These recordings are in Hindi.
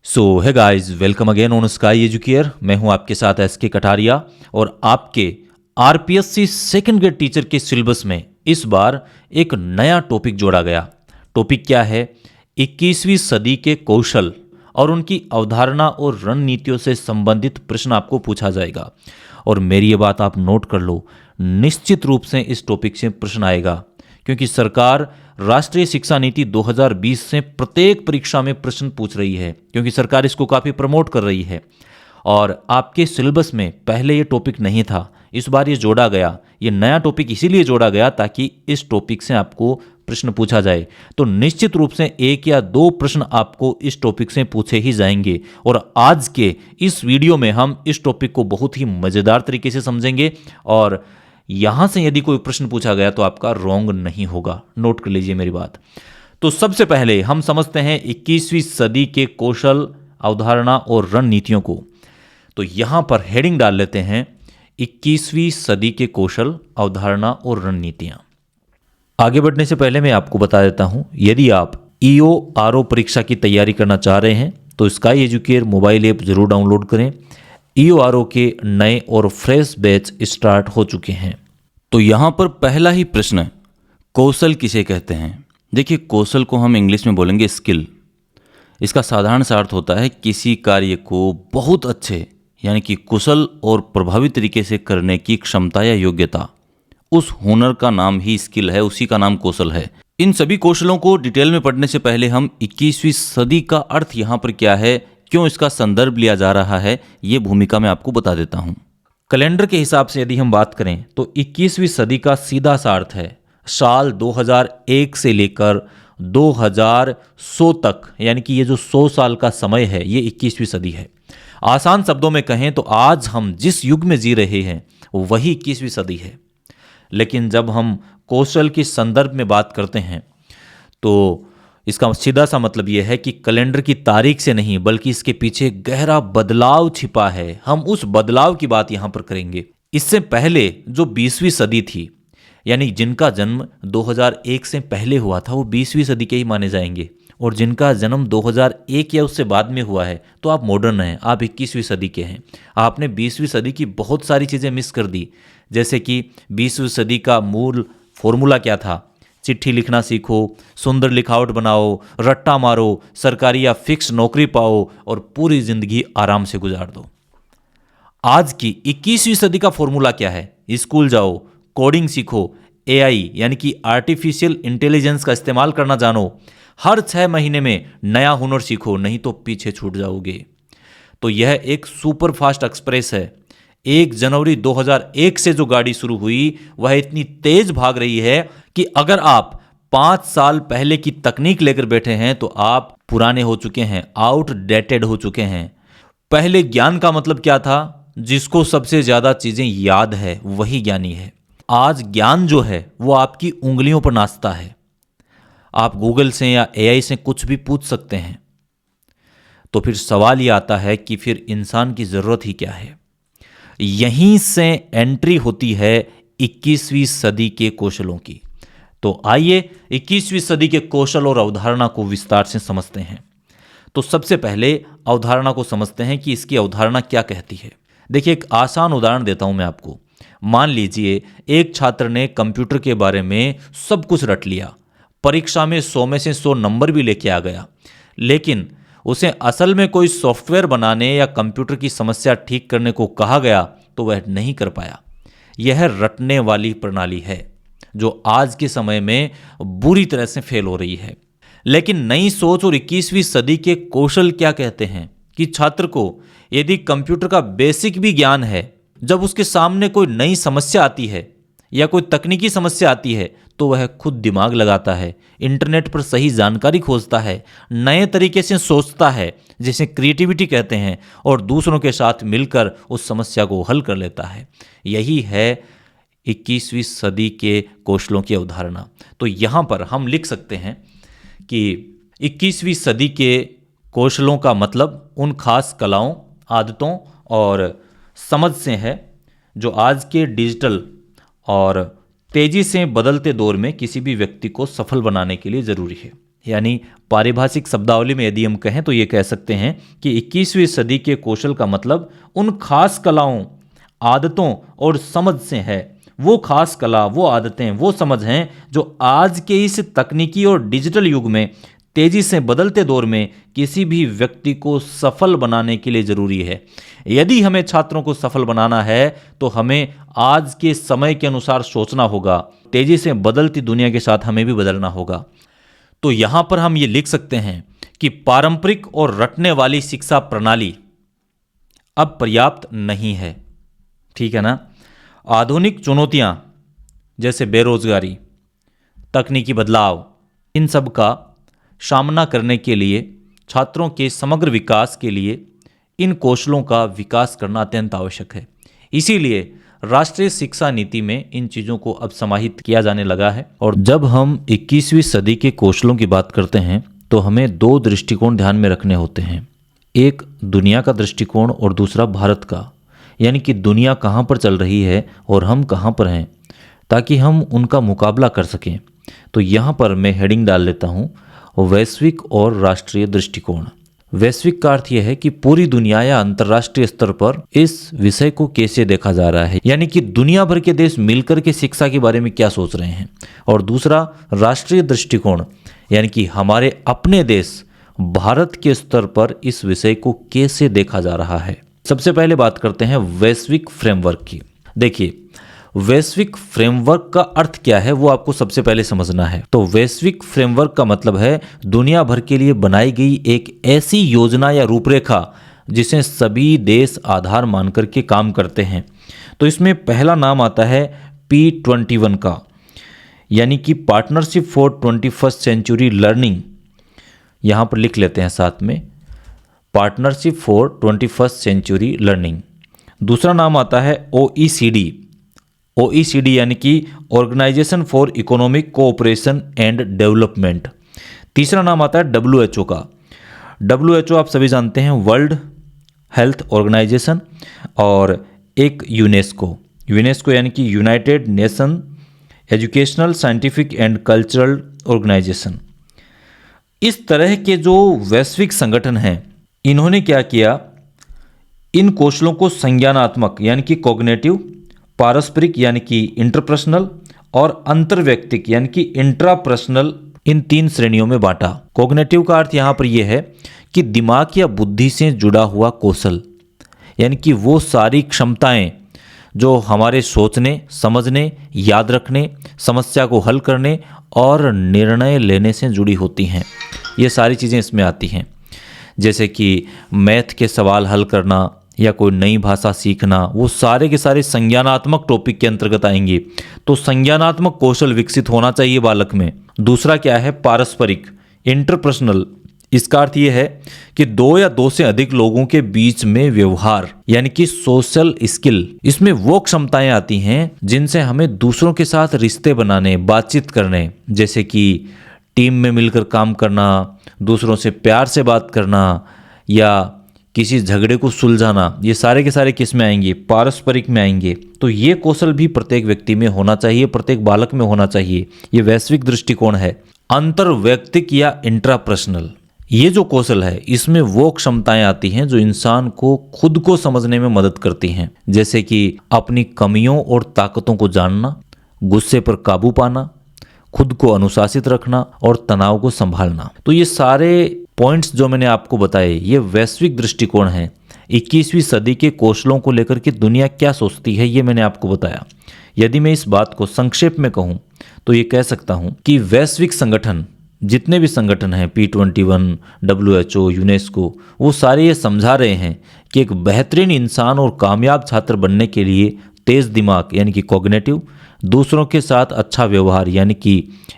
सो है guys, welcome again on sky educare. मैं हूं आपके साथ एसके कटारिया और आपके आरपीएससी सेकंड ग्रेड टीचर के सिलेबस में इस बार एक नया टॉपिक जोड़ा गया। टॉपिक क्या है? 21वीं सदी के कौशल और उनकी अवधारणा और रणनीतियों से संबंधित प्रश्न आपको पूछा जाएगा। और मेरी ये बात आप नोट कर लो, निश्चित रूप से इस टॉपिक से प्रश्न आएगा, क्योंकि सरकार राष्ट्रीय शिक्षा नीति 2020 से प्रत्येक परीक्षा में प्रश्न पूछ रही है, क्योंकि सरकार इसको काफ़ी प्रमोट कर रही है। और आपके सिलेबस में पहले ये टॉपिक नहीं था, इस बार ये जोड़ा गया। ये नया टॉपिक इसीलिए जोड़ा गया ताकि इस टॉपिक से आपको प्रश्न पूछा जाए। तो निश्चित रूप से एक या दो प्रश्न आपको इस टॉपिक से पूछे ही जाएंगे। और आज के इस वीडियो में हम इस टॉपिक को बहुत ही मज़ेदार तरीके से समझेंगे और यहां से यदि कोई प्रश्न पूछा गया तो आपका रॉन्ग नहीं होगा। नोट कर लीजिए मेरी बात। तो सबसे पहले हम समझते हैं 21वीं सदी के कौशल, अवधारणा और रणनीतियों को। तो यहां पर हेडिंग डाल लेते हैं 21वीं सदी के कौशल, अवधारणा और रणनीतियां। आगे बढ़ने से पहले मैं आपको बता देता हूं, यदि आप ईओ आरओ परीक्षा की तैयारी करना चाह रहे हैं तो स्काई एजुकेयर मोबाइल ऐप जरूर डाउनलोड करें। ईओ आरओ के नए और फ्रेश बैच स्टार्ट हो चुके हैं। तो यहाँ पर पहला ही प्रश्न, कौशल किसे कहते हैं? देखिए, कौशल को हम इंग्लिश में बोलेंगे स्किल। इसका साधारण सा अर्थ होता है किसी कार्य को बहुत अच्छे यानी कि कुशल और प्रभावी तरीके से करने की क्षमता या योग्यता। उस हुनर का नाम ही स्किल है, उसी का नाम कौशल है। इन सभी कौशलों को डिटेल में पढ़ने से पहले हम 21वीं सदी का अर्थ यहाँ पर क्या है, क्यों इसका संदर्भ लिया जा रहा है, ये भूमिका मैं आपको बता देता हूँ। कैलेंडर के हिसाब से यदि हम बात करें तो 21वीं सदी का सीधा सा अर्थ है साल 2001 से लेकर 2100 तक, यानी कि ये जो 100 साल का समय है ये 21वीं सदी है। आसान शब्दों में कहें तो आज हम जिस युग में जी रहे हैं वही 21वीं सदी है। लेकिन जब हम कौशल के संदर्भ में बात करते हैं तो इसका सीधा सा मतलब यह है कि कैलेंडर की तारीख से नहीं बल्कि इसके पीछे गहरा बदलाव छिपा है। हम उस बदलाव की बात यहाँ पर करेंगे। इससे पहले जो 20वीं सदी थी, यानी जिनका जन्म 2001 से पहले हुआ था, वो 20वीं सदी के ही माने जाएंगे। और जिनका जन्म 2001 या उससे बाद में हुआ है तो आप मॉडर्न हैं, आप 21वीं सदी के हैं। आपने 20वीं सदी की बहुत सारी चीज़ें मिस कर दी, जैसे कि 20वीं सदी का मूल फॉर्मूला क्या था। चिट्ठी लिखना सीखो, सुंदर लिखावट बनाओ, रट्टा मारो, सरकारी या फिक्स नौकरी पाओ और पूरी जिंदगी आराम से गुजार दो। आज की 21वीं सदी का फॉर्मूला क्या है? स्कूल जाओ, कोडिंग सीखो, एआई यानी कि आर्टिफिशियल इंटेलिजेंस का इस्तेमाल करना जानो, हर 6 महीने में नया हुनर सीखो, नहीं तो पीछे छूट जाओगे। तो यह एक सुपर फास्ट एक्सप्रेस है। 1 जनवरी 2001 से जो गाड़ी शुरू हुई वह इतनी तेज भाग रही है कि अगर आप 5 साल पहले की तकनीक लेकर बैठे हैं तो आप पुराने हो चुके हैं, आउटडेटेड हो चुके हैं। पहले ज्ञान का मतलब क्या था? जिसको सबसे ज्यादा चीजें याद है वही ज्ञानी है। आज ज्ञान जो है वो आपकी उंगलियों पर नाचता है। आप गूगल से या एआई से कुछ भी पूछ सकते हैं। तो फिर सवाल ये आता है कि फिर इंसान की जरूरत ही क्या है? यहीं से एंट्री होती है 21वीं सदी के कौशलों की। तो आइए 21वीं सदी के कौशल और अवधारणा को विस्तार से समझते हैं। तो सबसे पहले अवधारणा को समझते हैं कि इसकी अवधारणा क्या कहती है। देखिए, एक आसान उदाहरण देता हूं मैं आपको। मान लीजिए एक छात्र ने कंप्यूटर के बारे में सब कुछ रट लिया, परीक्षा में 100 में से 100 नंबर भी लेके आ गया, लेकिन उसे असल में कोई सॉफ्टवेयर बनाने या कंप्यूटर की समस्या ठीक करने को कहा गया तो वह नहीं कर पाया। यह रटने वाली प्रणाली है जो आज के समय में बुरी तरह से फेल हो रही है। लेकिन नई सोच और 21वीं सदी के कौशल क्या कहते हैं कि छात्र को यदि कंप्यूटर का बेसिक भी ज्ञान है, जब उसके सामने कोई नई समस्या आती है या कोई तकनीकी समस्या आती है तो वह खुद दिमाग लगाता है, इंटरनेट पर सही जानकारी खोजता है, नए तरीके से सोचता है, जिसे क्रिएटिविटी कहते हैं, और दूसरों के साथ मिलकर उस समस्या को हल कर लेता है। यही है 21वीं सदी के कौशलों की अवधारणा। तो यहाँ पर हम लिख सकते हैं कि 21वीं सदी के कौशलों का मतलब उन खास कलाओं, आदतों और समझ से है जो आज के डिजिटल और तेजी से बदलते दौर में किसी भी व्यक्ति को सफल बनाने के लिए ज़रूरी है। यानी पारिभाषिक शब्दावली में यदि हम कहें तो ये कह सकते हैं कि 21वीं सदी के कौशल का मतलब उन खास कलाओं, आदतों और समझ से है। वो खास कला, वो आदतें, वो समझ हैं जो आज के इस तकनीकी और डिजिटल युग में, तेजी से बदलते दौर में किसी भी व्यक्ति को सफल बनाने के लिए जरूरी है। यदि हमें छात्रों को सफल बनाना है तो हमें आज के समय के अनुसार सोचना होगा। तेजी से बदलती दुनिया के साथ हमें भी बदलना होगा। तो यहाँ पर हम ये लिख सकते हैं कि पारंपरिक और रटने वाली शिक्षा प्रणाली अब पर्याप्त नहीं है। ठीक है ना। आधुनिक चुनौतियाँ जैसे बेरोजगारी, तकनीकी बदलाव, इन सब का सामना करने के लिए छात्रों के समग्र विकास के लिए इन कौशलों का विकास करना अत्यंत आवश्यक है। इसीलिए राष्ट्रीय शिक्षा नीति में इन चीज़ों को अब समाहित किया जाने लगा है। और जब हम 21वीं सदी के कौशलों की बात करते हैं तो हमें दो दृष्टिकोण ध्यान में रखने होते हैं। एक दुनिया का दृष्टिकोण और दूसरा भारत का, यानी कि दुनिया कहाँ पर चल रही है और हम कहाँ पर हैं, ताकि हम उनका मुकाबला कर सकें। तो यहाँ पर मैं हेडिंग डाल लेता हूँ, वैश्विक और राष्ट्रीय दृष्टिकोण। वैश्विक का अर्थ यह है कि पूरी दुनिया या अंतर्राष्ट्रीय स्तर पर इस विषय को कैसे देखा जा रहा है, यानी कि दुनिया भर के देश मिलकर के शिक्षा के बारे में क्या सोच रहे हैं। और दूसरा राष्ट्रीय दृष्टिकोण, यानी कि हमारे अपने देश भारत के स्तर पर इस विषय को कैसे देखा जा रहा है। सबसे पहले बात करते हैं वैश्विक फ्रेमवर्क की। देखिए, वैश्विक फ्रेमवर्क का अर्थ क्या है वो आपको सबसे पहले समझना है। तो वैश्विक फ्रेमवर्क का मतलब है दुनिया भर के लिए बनाई गई एक ऐसी योजना या रूपरेखा जिसे सभी देश आधार मान करके काम करते हैं। तो इसमें पहला नाम आता है P21 का, यानी कि partnership for 21st century learning. यहाँ पर लिख लेते हैं साथ में, partnership for 21st century learning. दूसरा नाम आता है OECD यानी कि Organisation for Economic Cooperation and Development. तीसरा नाम आता है WHO का। WHO आप सभी जानते हैं, वर्ल्ड हेल्थ ऑर्गेनाइजेशन। और एक यूनेस्को यानी कि United Nation Educational, Scientific and Cultural Organisation. इस तरह के जो वैश्विक संगठन हैं, इन्होंने क्या किया, इन कौशलों को संज्ञानात्मक यानी कि कॉग्निटिव, पारस्परिक यानी कि इंटरपर्सनल और अंतर्वैयक्तिक यानी कि इंट्रापर्सनल, इन 3 श्रेणियों में बांटा। कॉग्निटिव का अर्थ यहाँ पर यह है कि दिमाग या बुद्धि से जुड़ा हुआ कौशल, यानी कि वो सारी क्षमताएं जो हमारे सोचने, समझने, याद रखने, समस्या को हल करने और निर्णय लेने से जुड़ी होती हैं। ये सारी चीज़ें इसमें आती हैं, जैसे कि मैथ के सवाल हल करना या कोई नई भाषा सीखना, वो सारे के सारे संज्ञानात्मक टॉपिक के अंतर्गत आएंगे। तो संज्ञानात्मक कौशल विकसित होना चाहिए बालक में। दूसरा क्या है, पारस्परिक, इंटरपर्सनल। इसका अर्थ ये है कि 2 या 2 से अधिक लोगों के बीच में व्यवहार, यानी कि सोशल स्किल। इसमें वो क्षमताएं आती हैं जिनसे हमें दूसरों के साथ रिश्ते बनाने, बातचीत करने, जैसे कि टीम में मिलकर काम करना, दूसरों से प्यार से बात करना या किसी झगड़े को सुलझाना, ये सारे के सारे किस में आएंगे, पारस्परिक में आएंगे। तो ये कौशल भी प्रत्येक व्यक्ति में होना चाहिए, प्रत्येक बालक में होना चाहिए। ये वैश्विक दृष्टिकोण है। अंतर्वैयक्तिक या इंट्रापर्सनल, ये जो कौशल है, इसमें वो क्षमताएं आती हैं जो इंसान को खुद को समझने में मदद करती हैं, जैसे कि अपनी कमियों और ताकतों को जानना, गुस्से पर काबू पाना, खुद को अनुशासित रखना और तनाव को संभालना। तो ये सारे पॉइंट्स जो मैंने आपको बताए, ये वैश्विक दृष्टिकोण है। 21वीं सदी के कौशलों को लेकर के दुनिया क्या सोचती है, ये मैंने आपको बताया। यदि मैं इस बात को संक्षेप में कहूँ तो ये कह सकता हूँ कि वैश्विक संगठन, जितने भी संगठन हैं, P21, WHO, यूनेस्को, वो सारे ये समझा रहे हैं कि एक बेहतरीन इंसान और कामयाब छात्र बनने के लिए तेज दिमाग यानी कि कॉग्निटिव, दूसरों के साथ अच्छा व्यवहार यानी कि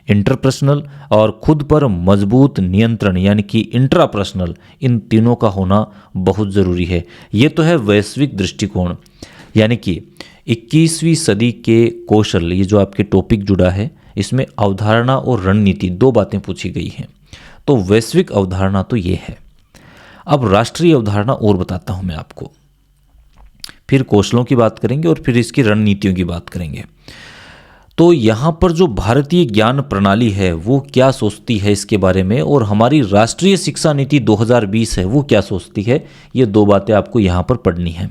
इंटरपर्सनल और खुद पर मजबूत नियंत्रण यानी कि इंट्रापर्सनल, इन तीनों का होना बहुत ज़रूरी है। ये तो है वैश्विक दृष्टिकोण, यानी कि 21वीं सदी के कौशल। ये जो आपके टॉपिक जुड़ा है, इसमें अवधारणा और रणनीति 2 बातें पूछी गई हैं। तो वैश्विक अवधारणा तो ये है। अब राष्ट्रीय अवधारणा और बताता हूँ मैं आपको, फिर कौशलों की बात करेंगे और फिर इसकी रणनीतियों की बात करेंगे। तो यहाँ पर जो भारतीय ज्ञान प्रणाली है वो क्या सोचती है इसके बारे में, और हमारी राष्ट्रीय शिक्षा नीति 2020 है वो क्या सोचती है, ये दो बातें आपको यहाँ पर पढ़नी है।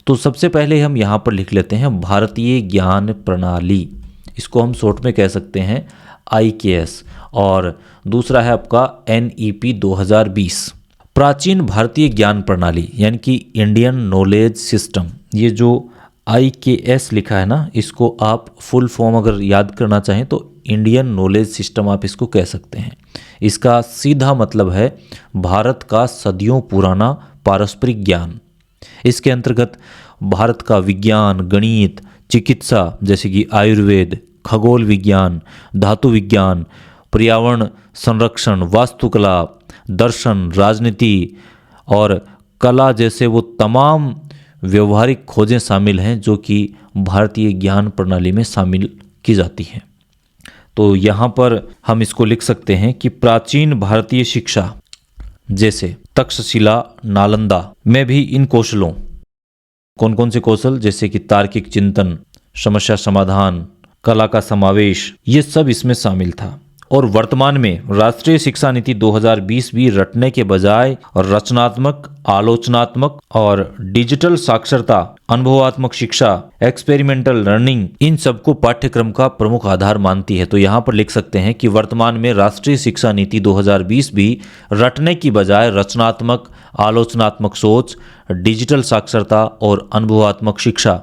तो सबसे पहले हम यहाँ पर लिख लेते हैं भारतीय ज्ञान प्रणाली, इसको हम शॉर्ट में कह सकते हैं IKS, और दूसरा है आपका NEP 2020। प्राचीन भारतीय ज्ञान प्रणाली यानी कि इंडियन नॉलेज सिस्टम, ये जो IKS लिखा है ना, इसको आप फुल फॉर्म अगर याद करना चाहें तो इंडियन नॉलेज सिस्टम आप इसको कह सकते हैं। इसका सीधा मतलब है भारत का सदियों पुराना पारस्परिक ज्ञान। इसके अंतर्गत भारत का विज्ञान, गणित, चिकित्सा जैसे कि आयुर्वेद, खगोल विज्ञान, धातु विज्ञान, पर्यावरण संरक्षण, वास्तुकला, दर्शन, राजनीति और कला जैसे वो तमाम व्यवहारिक खोजें शामिल हैं जो कि भारतीय ज्ञान प्रणाली में शामिल की जाती हैं। तो यहाँ पर हम इसको लिख सकते हैं कि प्राचीन भारतीय शिक्षा जैसे तक्षशिला, नालंदा में भी इन कौशलों, कौन कौन से कौशल, जैसे कि तार्किक चिंतन, समस्या समाधान, कला का समावेश, ये सब इसमें शामिल था। और वर्तमान में राष्ट्रीय शिक्षा नीति 2020 भी रटने के बजाय रचनात्मक, आलोचनात्मक और डिजिटल साक्षरता, अनुभवात्मक शिक्षा, एक्सपेरिमेंटल लर्निंग, इन सबको पाठ्यक्रम का प्रमुख आधार मानती है। तो यहाँ पर लिख सकते हैं कि वर्तमान में राष्ट्रीय शिक्षा नीति 2020 भी रटने की बजाय रचनात्मक, आलोचनात्मक सोच, डिजिटल साक्षरता और अनुभवात्मक शिक्षा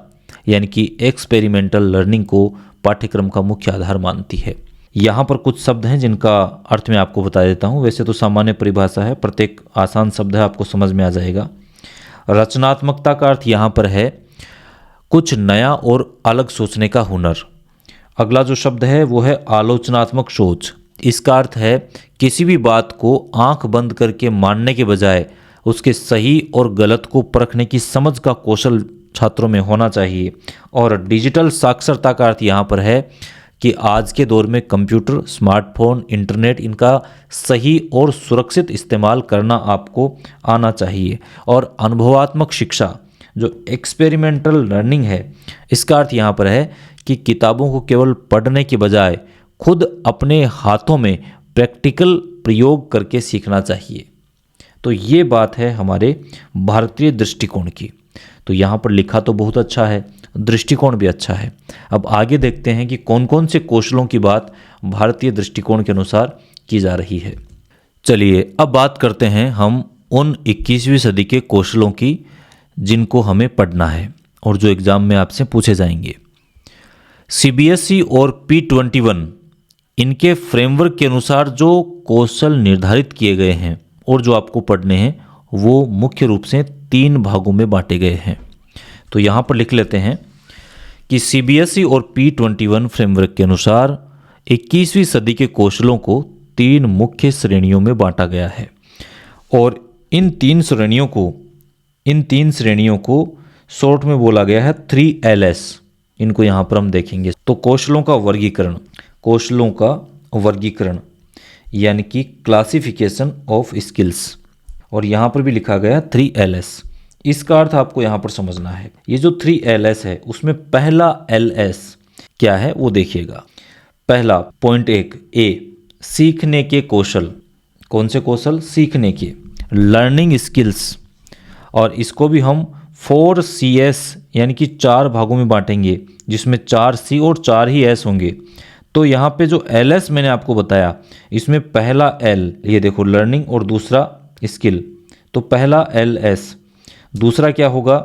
यानी कि एक्सपेरिमेंटल लर्निंग को पाठ्यक्रम का मुख्य आधार मानती है। यहाँ पर कुछ शब्द हैं जिनका अर्थ मैं आपको बता देता हूँ। वैसे तो सामान्य परिभाषा है, प्रत्येक आसान शब्द है आपको समझ में आ जाएगा। रचनात्मकता का अर्थ यहाँ पर है कुछ नया और अलग सोचने का हुनर। अगला जो शब्द है वो है आलोचनात्मक सोच। इसका अर्थ है किसी भी बात को आंख बंद करके मानने के बजाय उसके सही और गलत को परखने की समझ का कौशल छात्रों में होना चाहिए। और डिजिटल साक्षरता का अर्थ यहाँ पर है कि आज के दौर में कंप्यूटर, स्मार्टफोन, इंटरनेट, इनका सही और सुरक्षित इस्तेमाल करना आपको आना चाहिए। और अनुभवात्मक शिक्षा जो एक्सपेरिमेंटल लर्निंग है, इसका अर्थ यहाँ पर है कि किताबों को केवल पढ़ने के बजाय खुद अपने हाथों में प्रैक्टिकल प्रयोग करके सीखना चाहिए। तो ये बात है हमारे भारतीय दृष्टिकोण की। तो यहाँ पर लिखा तो बहुत अच्छा है, दृष्टिकोण भी अच्छा है। अब आगे देखते हैं कि कौन कौन से कौशलों की बात भारतीय दृष्टिकोण के अनुसार की जा रही है। चलिए अब बात करते हैं हम उन 21वीं सदी के कौशलों की जिनको हमें पढ़ना है और जो एग्ज़ाम में आपसे पूछे जाएंगे। CBSE और P21 इनके फ्रेमवर्क के अनुसार जो कौशल निर्धारित किए गए हैं और जो आपको पढ़ने हैं वो मुख्य रूप से 3 भागों में बांटे गए हैं। तो यहाँ पर लिख लेते हैं कि CBSE और P21 फ्रेमवर्क के अनुसार 21वीं सदी के कौशलों को 3 मुख्य श्रेणियों में बांटा गया है। और इन तीन श्रेणियों को शॉर्ट में बोला गया है 3LS। इनको यहाँ पर हम देखेंगे। तो कौशलों का वर्गीकरण यानी कि क्लासिफिकेशन ऑफ स्किल्स, और यहाँ पर भी लिखा गया 3LS। इसका अर्थ आपको यहाँ पर समझना है। ये जो 3LS है उसमें पहला LS क्या है वो देखिएगा। पहला पॉइंट 1 A, सीखने के कौशल। कौन से कौशल? सीखने के, लर्निंग स्किल्स। और इसको भी हम 4CS यानी कि 4 भागों में बांटेंगे जिसमें 4 C और 4 ही S होंगे। तो यहाँ पे जो LS मैंने आपको बताया इसमें पहला L, ये देखो लर्निंग, और दूसरा स्किल। तो पहला LS, दूसरा क्या होगा?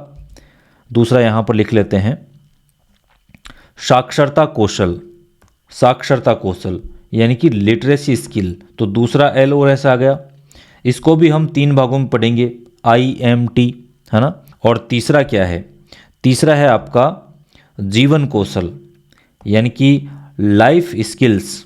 दूसरा यहाँ पर लिख लेते हैं साक्षरता कौशल यानी कि लिटरेसी स्किल। तो दूसरा L और S आ गया। इसको भी हम 3 भागों में पढ़ेंगे, IMT, है ना। और तीसरा क्या है? तीसरा है आपका जीवन कौशल यानी कि लाइफ स्किल्स।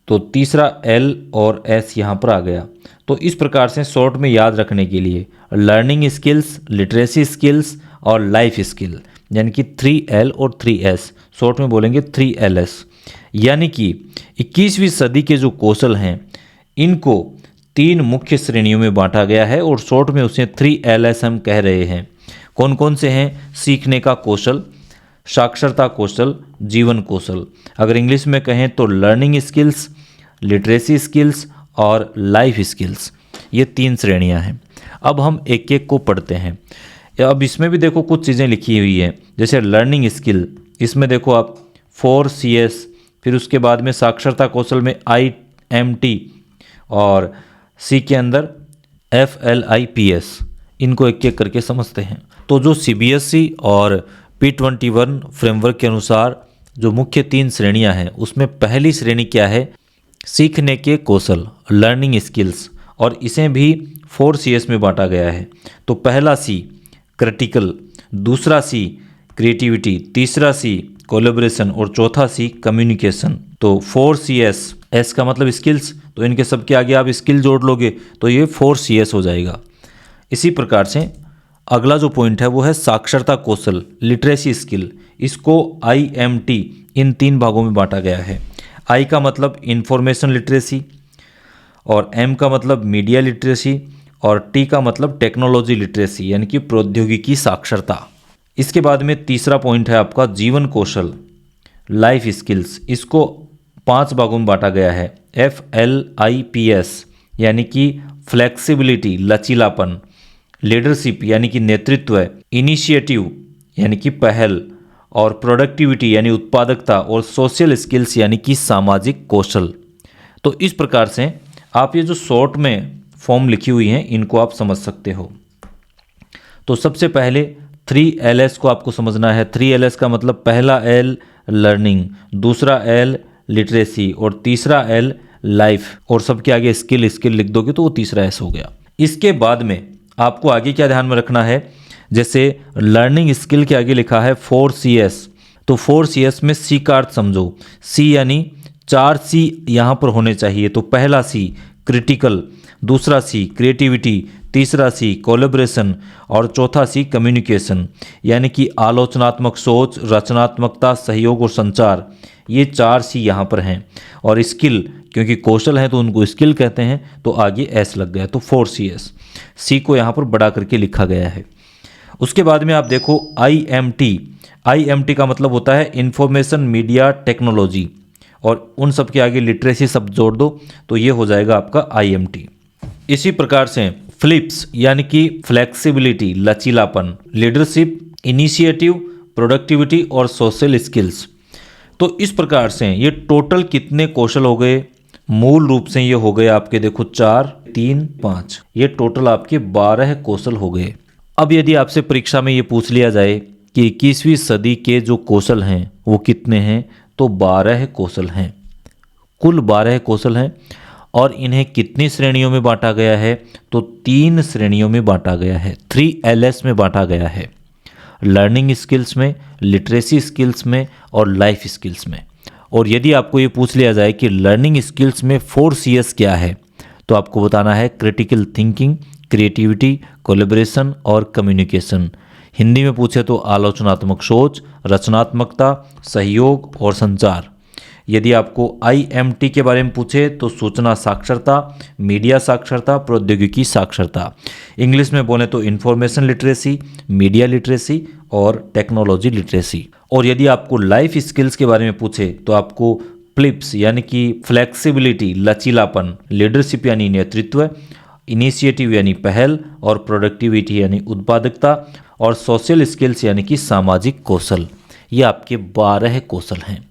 तो तीसरा L और S यहाँ पर आ गया। तो इस प्रकार से शॉर्ट में याद रखने के लिए लर्निंग स्किल्स, लिटरेसी स्किल्स और लाइफ स्किल यानी कि 3L और 3S, शॉर्ट में बोलेंगे 3LS। यानी कि 21वीं सदी के जो कौशल हैं इनको 3 मुख्य श्रेणियों में बांटा गया है और शॉर्ट में उसे 3LS हम कह रहे हैं। कौन कौन से हैं? सीखने का कौशल, साक्षरता कौशल, जीवन कौशल। अगर इंग्लिश में कहें तो लर्निंग स्किल्स, लिटरेसी स्किल्स और लाइफ स्किल्स, ये 3 श्रेणियां हैं। अब हम एक एक को पढ़ते हैं। अब इसमें भी देखो कुछ चीज़ें लिखी हुई हैं, जैसे लर्निंग स्किल, इसमें देखो आप 4CS, फिर उसके बाद में साक्षरता कौशल में IMT और C के अंदर FLIPS, इनको एक एक करके समझते हैं। तो जो CBSE और P21 फ्रेमवर्क के अनुसार जो मुख्य 3 श्रेणियां हैं, उसमें पहली श्रेणी क्या है? सीखने के कौशल, लर्निंग स्किल्स, और इसे भी 4CS में बांटा गया है। तो पहला C क्रिटिकल, दूसरा C क्रिएटिविटी, तीसरा C कोलैबोरेशन और चौथा C कम्युनिकेशन। तो 4CS, S का मतलब स्किल्स, तो इनके सबके आगे आप स्किल जोड़ लोगे तो ये 4CS हो जाएगा। इसी प्रकार से अगला जो पॉइंट है वो है साक्षरता कौशल, लिटरेसी स्किल। इसको IMT इन 3 भागों में बांटा गया है। I का मतलब इंफॉर्मेशन लिटरेसी, और M का मतलब मीडिया लिटरेसी, और T का मतलब टेक्नोलॉजी लिटरेसी यानी कि प्रौद्योगिकी साक्षरता। इसके बाद में तीसरा पॉइंट है आपका जीवन कौशल, लाइफ स्किल्स। इसको 5 भागों में बांटा गया है। FLIPS यानी कि फ्लेक्सिबिलिटी, लचीलापन, लीडरशिप यानी कि नेतृत्व, इनिशिएटिव यानी कि पहल, और प्रोडक्टिविटी यानी उत्पादकता, और सोशल स्किल्स यानी कि सामाजिक कौशल। तो इस प्रकार से आप ये जो शॉर्ट में फॉर्म लिखी हुई हैं इनको आप समझ सकते हो। तो सबसे पहले 3LS को आपको समझना है। 3LS का मतलब पहला L लर्निंग, दूसरा L लिटरेसी और तीसरा L लाइफ, और सबके आगे स्किल लिख दोगे तो वो तीसरा S हो गया। इसके बाद में आपको आगे क्या ध्यान में रखना है, जैसे लर्निंग स्किल के आगे लिखा है 4CS, तो 4CS में C का अर्थ समझो। C यानी 4 C यहाँ पर होने चाहिए। तो पहला C क्रिटिकल, दूसरा C क्रिएटिविटी, तीसरा C कोलैबोरेशन और चौथा C कम्युनिकेशन, यानी कि आलोचनात्मक सोच, रचनात्मकता, सहयोग और संचार। ये 4 C यहाँ पर हैं। और स्किल, क्योंकि कौशल हैं तो उनको स्किल कहते हैं, तो आगे S लग गया, तो 4CS। C को यहाँ पर बड़ा करके लिखा गया है। उसके बाद में आप देखो IMT का मतलब होता है इंफॉर्मेशन मीडिया टेक्नोलॉजी, और उन सब के आगे लिटरेसी सब जोड़ दो तो ये हो जाएगा आपका IMT। इसी प्रकार से फ्लिप्स यानी कि फ्लेक्सिबिलिटी, लचीलापन, लीडरशिप, इनिशिएटिव, प्रोडक्टिविटी और सोशल स्किल्स। तो इस प्रकार से ये टोटल कितने कौशल हो गए? मूल रूप से ये हो गए आपके, देखो 4, 3, 5, ये टोटल आपके 12 कौशल हो गए। अब यदि आपसे परीक्षा में ये पूछ लिया जाए कि 21वीं सदी के जो कौशल हैं वो कितने हैं, तो 12 कौशल हैं। कुल 12 कौशल हैं। और इन्हें कितनी श्रेणियों में बांटा गया है, तो 3 श्रेणियों में बांटा गया है। 3LS में बांटा गया है, लर्निंग स्किल्स में, लिटरेसी स्किल्स में और लाइफ स्किल्स में। और यदि आपको ये पूछ लिया जाए कि लर्निंग स्किल्स में 4CS क्या है, तो आपको बताना है क्रिटिकल थिंकिंग, क्रिएटिविटी, कोलैबोरेशन और कम्युनिकेशन। हिंदी में पूछे तो आलोचनात्मक सोच, रचनात्मकता, सहयोग और संचार। यदि आपको IMT के बारे में पूछे तो सूचना साक्षरता, मीडिया साक्षरता, प्रौद्योगिकी साक्षरता। इंग्लिश में बोले तो इंफॉर्मेशन लिटरेसी, मीडिया लिटरेसी और टेक्नोलॉजी लिटरेसी। और यदि आपको लाइफ स्किल्स के बारे में पूछे तो आपको फ्लिप्स यानी कि फ्लेक्सिबिलिटी, लचीलापन, लीडरशिप यानी नेतृत्व, इनिशिएटिव यानी पहल और प्रोडक्टिविटी यानी उत्पादकता और सोशल स्किल्स यानी कि सामाजिक कौशल। ये आपके 12 कौशल हैं।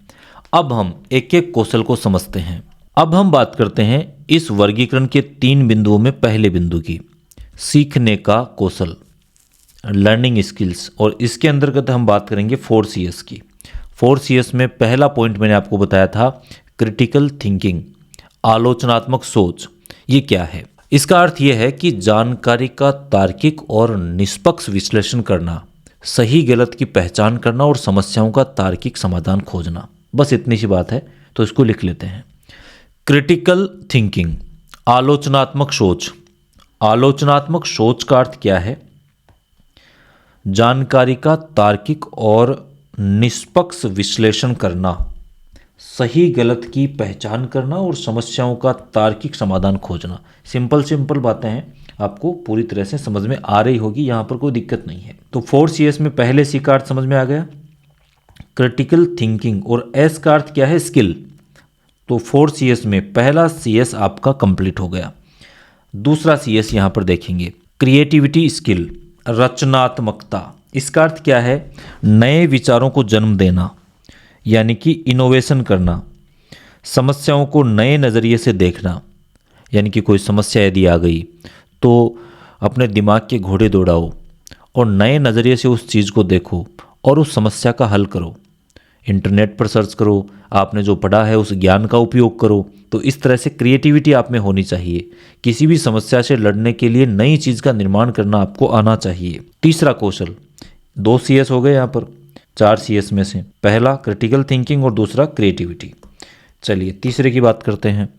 अब हम एक एक कौशल को समझते हैं। अब हम बात करते हैं इस वर्गीकरण के 3 बिंदुओं में पहले बिंदु की, सीखने का कौशल, लर्निंग स्किल्स, और इसके अंतर्गत हम बात करेंगे 4CS की। 4CS में पहला पॉइंट मैंने आपको बताया था क्रिटिकल थिंकिंग, आलोचनात्मक सोच। ये क्या है? इसका अर्थ यह है कि जानकारी का तार्किक और निष्पक्ष विश्लेषण करना, सही गलत की पहचान करना और समस्याओं का तार्किक समाधान खोजना। बस इतनी सी बात है, तो इसको लिख लेते हैं। क्रिटिकल थिंकिंग, आलोचनात्मक सोच। आलोचनात्मक सोच का अर्थ क्या है? जानकारी का तार्किक और निष्पक्ष विश्लेषण करना, सही गलत की पहचान करना और समस्याओं का तार्किक समाधान खोजना। सिंपल बातें हैं, आपको पूरी तरह से समझ में आ रही होगी, यहाँ पर कोई दिक्कत नहीं है। तो 4CS में पहले C का अर्थ समझ में आ गया, क्रिटिकल थिंकिंग, और एस का अर्थ क्या है? स्किल। तो 4 CS में पहला CS आपका कंप्लीट हो गया। दूसरा CS यहाँ पर देखेंगे, क्रिएटिविटी स्किल, रचनात्मकता। इसका अर्थ क्या है? नए विचारों को जन्म देना, यानी कि इनोवेशन करना, समस्याओं को नए नज़रिए से देखना, यानी कि कोई समस्या यदि आ गई तो अपने दिमाग के घोड़े दौड़ाओ और नए नज़रिए से उस चीज़ को देखो और उस समस्या का हल करो। इंटरनेट पर सर्च करो, आपने जो पढ़ा है उस ज्ञान का उपयोग करो। तो इस तरह से क्रिएटिविटी आप में होनी चाहिए। किसी भी समस्या से लड़ने के लिए नई चीज़ का निर्माण करना आपको आना चाहिए। तीसरा कौशल, 2 CS हो गए यहाँ पर 4 CS में से, पहला क्रिटिकल थिंकिंग और दूसरा क्रिएटिविटी। चलिए तीसरे की बात करते हैं।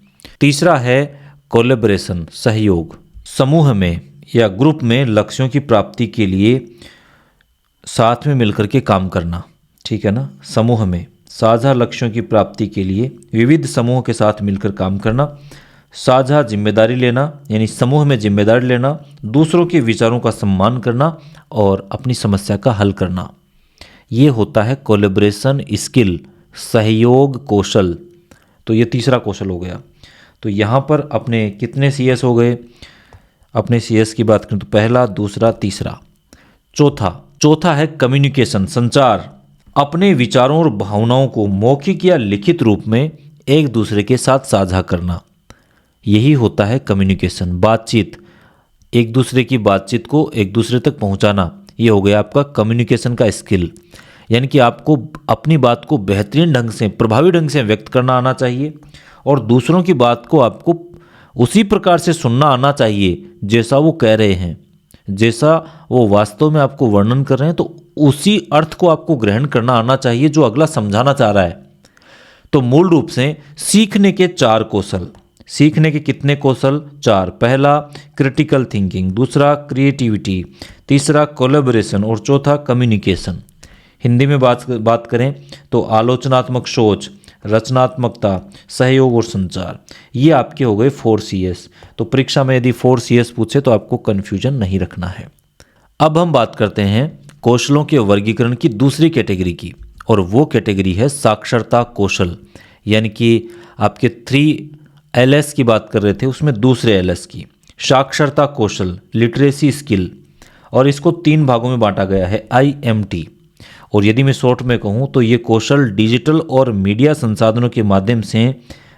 तीसरा है कोलैबोरेशन, सहयोग। समूह में या ग्रुप में लक्ष्यों की प्राप्ति के लिए साथ में मिलकर के काम करना, ठीक है ना। समूह में साझा लक्ष्यों की प्राप्ति के लिए विविध समूह के साथ मिलकर काम करना, साझा जिम्मेदारी लेना, यानी समूह में जिम्मेदारी लेना, दूसरों के विचारों का सम्मान करना और अपनी समस्या का हल करना। ये होता है कोलैबोरेशन स्किल, सहयोग कौशल। तो ये तीसरा कौशल हो गया। तो यहाँ पर अपने कितने CS हो गए? अपने CS की बात करें तो पहला, दूसरा, तीसरा। चौथा है कम्युनिकेशन, संचार। अपने विचारों और भावनाओं को मौखिक या लिखित रूप में एक दूसरे के साथ साझा करना, यही होता है कम्युनिकेशन, बातचीत। एक दूसरे की बातचीत को एक दूसरे तक पहुंचाना, ये हो गया आपका कम्युनिकेशन का स्किल। यानी कि आपको अपनी बात को बेहतरीन ढंग से, प्रभावी ढंग से व्यक्त करना आना चाहिए और दूसरों की बात को आपको उसी प्रकार से सुनना आना चाहिए जैसा वो कह रहे हैं, जैसा वो वास्तव में आपको वर्णन कर रहे हैं, तो उसी अर्थ को आपको ग्रहण करना आना चाहिए जो अगला समझाना चाह रहा है। तो मूल रूप से सीखने के 4 कौशल। सीखने के कितने कौशल? 4। पहला क्रिटिकल थिंकिंग, दूसरा क्रिएटिविटी, तीसरा कोलैबोरेशन और चौथा कम्युनिकेशन। हिंदी में बात करें तो आलोचनात्मक सोच, रचनात्मकता, सहयोग और संचार। ये आपके हो गए 4 CS। तो परीक्षा में यदि 4 CS पूछे तो आपको कन्फ्यूजन नहीं रखना है। अब हम बात करते हैं कौशलों के वर्गीकरण की दूसरी कैटेगरी की, और वो कैटेगरी है साक्षरता कौशल। यानी कि आपके 3 LS की बात कर रहे थे, उसमें दूसरे LS की, साक्षरता कौशल, लिटरेसी स्किल। और इसको 3 भागों में बांटा गया है, IMT। और यदि मैं शॉर्ट में कहूँ तो ये कौशल डिजिटल और मीडिया संसाधनों के माध्यम से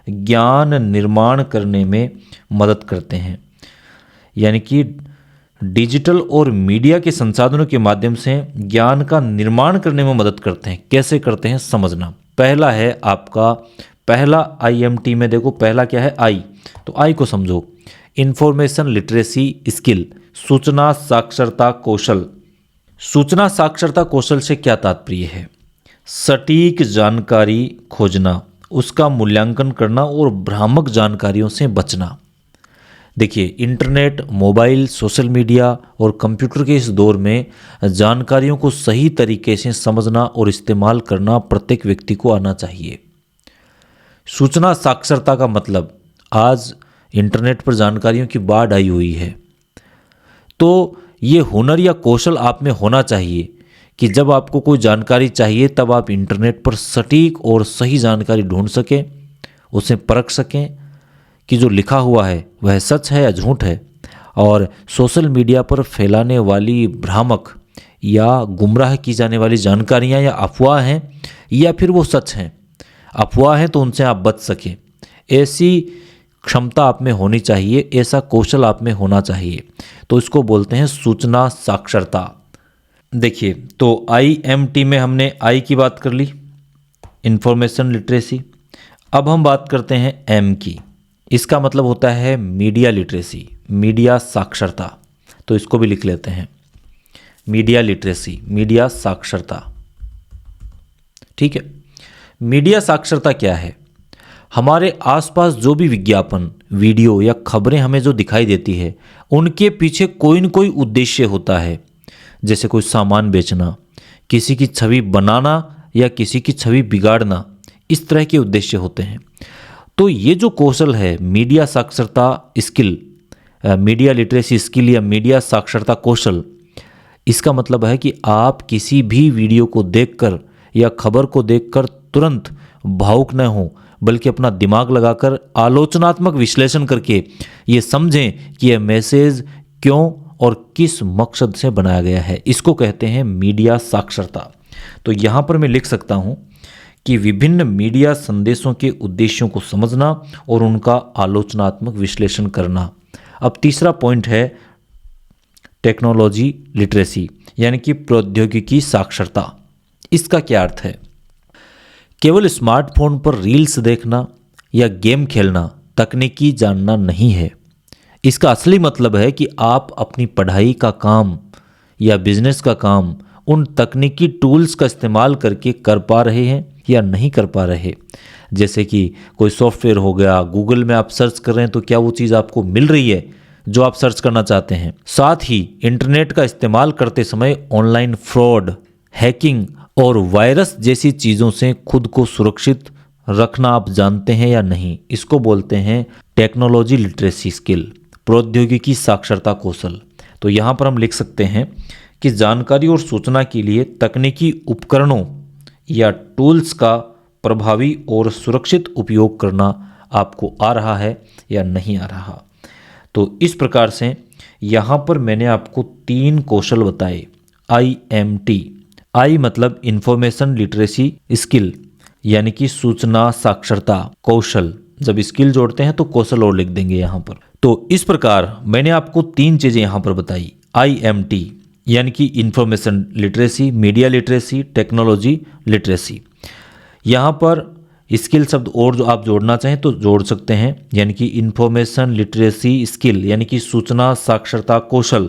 ज्ञान निर्माण करने में मदद करते हैं। यानी कि डिजिटल और मीडिया के संसाधनों के माध्यम से ज्ञान का निर्माण करने में मदद करते हैं। कैसे करते हैं समझना। पहला है आपका, पहला IMT में देखो, पहला क्या है? I। तो I को समझो, इंफॉर्मेशन लिटरेसी स्किल, सूचना साक्षरता कौशल। सूचना साक्षरता कौशल से क्या तात्पर्य है? सटीक जानकारी खोजना, उसका मूल्यांकन करना और भ्रामक जानकारियों से बचना। देखिए, इंटरनेट, मोबाइल, सोशल मीडिया और कंप्यूटर के इस दौर में जानकारियों को सही तरीके से समझना और इस्तेमाल करना प्रत्येक व्यक्ति को आना चाहिए। सूचना साक्षरता का मतलब, आज इंटरनेट पर जानकारियों की बाढ़ आई हुई है, तो ये हुनर या कौशल आप में होना चाहिए कि जब आपको कोई जानकारी चाहिए तब आप इंटरनेट पर सटीक और सही जानकारी ढूंढ सकें, उसे परख सकें कि जो लिखा हुआ है वह सच है या झूठ है। और सोशल मीडिया पर फैलाने वाली भ्रामक या गुमराह की जाने वाली जानकारियां या अफवाह हैं या फिर वो सच हैं, अफवाह हैं तो उनसे आप बच सकें, ऐसी क्षमता आप में होनी चाहिए, ऐसा कौशल आप में होना चाहिए। तो इसको बोलते हैं सूचना साक्षरता। देखिए, तो IMT में हमने I की बात कर ली, इंफॉर्मेशन लिटरेसी। अब हम बात करते हैं M की। इसका मतलब होता है मीडिया लिटरेसी, मीडिया साक्षरता। तो इसको भी लिख लेते हैं, मीडिया लिटरेसी, मीडिया साक्षरता। ठीक है। मीडिया साक्षरता क्या है? हमारे आसपास जो भी विज्ञापन, वीडियो या खबरें हमें जो दिखाई देती है, उनके पीछे कोई न कोई उद्देश्य होता है। जैसे कोई सामान बेचना, किसी की छवि बनाना या किसी की छवि बिगाड़ना, इस तरह के उद्देश्य होते हैं। तो ये जो कौशल है मीडिया साक्षरता स्किल, मीडिया लिटरेसी स्किल या मीडिया साक्षरता कौशल, इसका मतलब है कि आप किसी भी वीडियो को देखकर या खबर को देखकर तुरंत भावुक न हों, बल्कि अपना दिमाग लगाकर आलोचनात्मक विश्लेषण करके ये समझें कि यह मैसेज क्यों और किस मकसद से बनाया गया है। इसको कहते हैं मीडिया साक्षरता। तो यहाँ पर मैं लिख सकता हूँ कि विभिन्न मीडिया संदेशों के उद्देश्यों को समझना और उनका आलोचनात्मक विश्लेषण करना। अब तीसरा पॉइंट है टेक्नोलॉजी लिटरेसी, यानी कि प्रौद्योगिकी साक्षरता। इसका क्या अर्थ है? केवल स्मार्टफोन पर रील्स देखना या गेम खेलना तकनीकी जानना नहीं है। इसका असली मतलब है कि आप अपनी पढ़ाई का काम या बिजनेस का काम उन तकनीकी टूल्स का इस्तेमाल करके कर पा रहे हैं या नहीं कर पा रहे। जैसे कि कोई सॉफ्टवेयर हो गया, गूगल में आप सर्च कर रहे हैं तो क्या वो चीज़ आपको मिल रही है जो आप सर्च करना चाहते हैं। साथ ही इंटरनेट का इस्तेमाल करते समय ऑनलाइन फ्रॉड, हैकिंग और वायरस जैसी चीज़ों से खुद को सुरक्षित रखना आप जानते हैं या नहीं। इसको बोलते हैं टेक्नोलॉजी लिटरेसी स्किल, प्रौद्योगिकी साक्षरता कौशल। तो यहाँ पर हम लिख सकते हैं कि जानकारी और सूचना के लिए तकनीकी उपकरणों या टूल्स का प्रभावी और सुरक्षित उपयोग करना आपको आ रहा है या नहीं आ रहा। तो इस प्रकार से यहाँ पर मैंने आपको 3 कौशल बताए। IMT, I मतलब इंफॉर्मेशन लिटरेसी स्किल, यानी कि सूचना साक्षरता कौशल। जब स्किल जोड़ते हैं तो कौशल और लिख देंगे यहाँ पर। तो इस प्रकार मैंने आपको 3 चीज़ें यहाँ पर बताई। IMT यानी कि information literacy, media literacy, technology literacy. यहाँ पर स्किल शब्द और जो आप जोड़ना चाहें तो जोड़ सकते हैं, यानी कि इंफॉर्मेशन लिटरेसी स्किल यानी कि सूचना साक्षरता कौशल,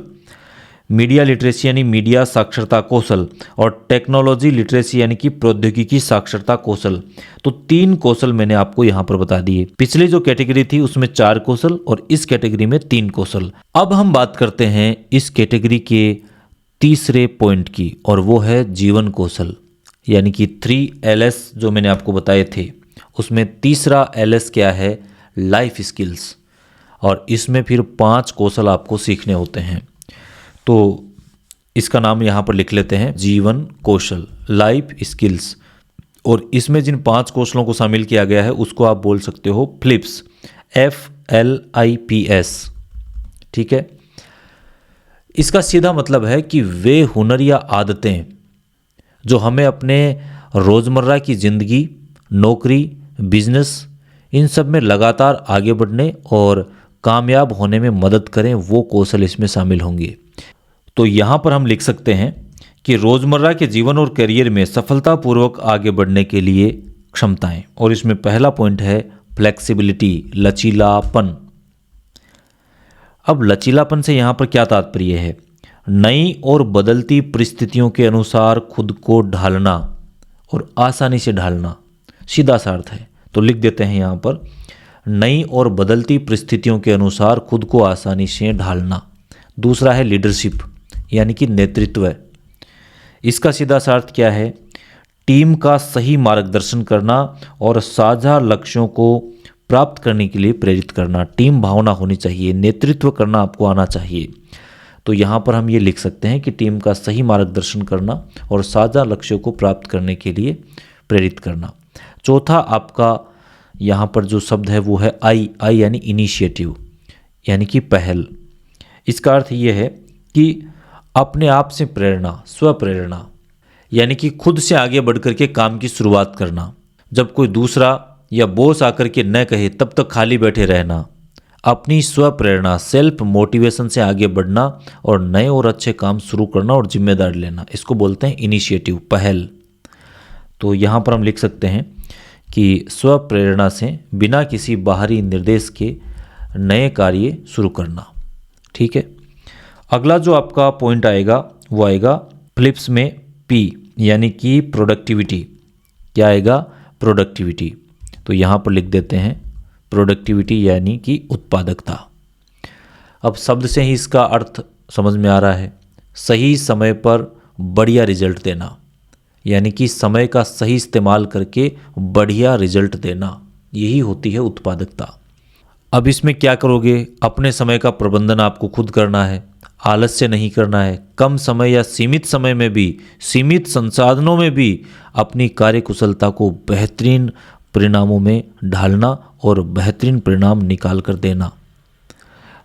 मीडिया लिटरेसी यानी मीडिया साक्षरता कौशल, और टेक्नोलॉजी लिटरेसी यानी कि प्रौद्योगिकी साक्षरता कौशल। तो 3 कौशल मैंने आपको यहाँ पर बता दिए। पिछली जो कैटेगरी थी उसमें 4 कौशल और इस कैटेगरी में 3 कौशल। अब हम बात करते हैं इस कैटेगरी के तीसरे पॉइंट की, और वो है जीवन कौशल, यानी कि 3 LS जो मैंने आपको बताए थे उसमें तीसरा LS क्या है? Life skills. और इसमें फिर 5 कौशल आपको सीखने होते हैं। तो इसका नाम यहाँ पर लिख लेते हैं, जीवन कौशल, लाइफ स्किल्स। और इसमें जिन 5 कौशलों को शामिल किया गया है उसको आप बोल सकते हो फ्लिप्स, FLIPS। ठीक है। इसका सीधा मतलब है कि वे हुनर या आदतें जो हमें अपने रोज़मर्रा की ज़िंदगी, नौकरी, बिजनेस, इन सब में लगातार आगे बढ़ने और कामयाब होने में मदद करें, वो कौशल इसमें शामिल होंगे। तो यहाँ पर हम लिख सकते हैं कि रोज़मर्रा के जीवन और करियर में सफलतापूर्वक आगे बढ़ने के लिए क्षमताएं। और इसमें पहला पॉइंट है फ्लेक्सिबिलिटी, लचीलापन। अब लचीलापन से यहाँ पर क्या तात्पर्य है? नई और बदलती परिस्थितियों के अनुसार खुद को ढालना और आसानी से ढालना, सीधा सा अर्थ है। तो लिख देते हैं यहाँ पर, नई और बदलती परिस्थितियों के अनुसार खुद को आसानी से ढालना। दूसरा है लीडरशिप, यानी कि नेतृत्व। इसका सीधा सा अर्थ क्या है? टीम का सही मार्गदर्शन करना और साझा लक्ष्यों को प्राप्त करने के लिए प्रेरित करना। टीम भावना होनी चाहिए, नेतृत्व करना आपको आना चाहिए। तो यहाँ पर हम ये लिख सकते हैं कि टीम का सही मार्गदर्शन करना और साझा लक्ष्यों को प्राप्त करने के लिए प्रेरित करना। चौथा आपका यहाँ पर जो शब्द है वो है आई यानी इनिशिएटिव, यानी कि पहल। इसका अर्थ ये है कि अपने आप से प्रेरणा, स्वप्रेरणा, यानी कि खुद से आगे बढ़ कर के काम की शुरुआत करना। जब कोई दूसरा या बॉस आकर के न कहे तब तक खाली बैठे रहना। अपनी स्वप्रेरणा, सेल्फ मोटिवेशन से आगे बढ़ना और नए और अच्छे काम शुरू करना और जिम्मेदारी लेना, इसको बोलते हैं इनिशिएटिव, पहल। तो यहाँ पर हम लिख सकते हैं कि स्वप्रेरणा से बिना किसी बाहरी निर्देश के नए कार्य शुरू करना। ठीक है। अगला जो आपका पॉइंट आएगा वो आएगा फ्लिप्स में P, यानी कि प्रोडक्टिविटी। क्या आएगा? प्रोडक्टिविटी। तो यहाँ पर लिख देते हैं प्रोडक्टिविटी यानी कि उत्पादकता। अब शब्द से ही इसका अर्थ समझ में आ रहा है, सही समय पर बढ़िया रिजल्ट देना, यानी कि समय का सही इस्तेमाल करके बढ़िया रिजल्ट देना, यही होती है उत्पादकता। अब इसमें क्या करोगे? अपने समय का प्रबंधन आपको खुद करना है। आलस्य नहीं करना है, कम समय या सीमित समय में भी, सीमित संसाधनों में भी अपनी कार्यकुशलता को बेहतरीन परिणामों में ढालना और बेहतरीन परिणाम निकाल कर देना।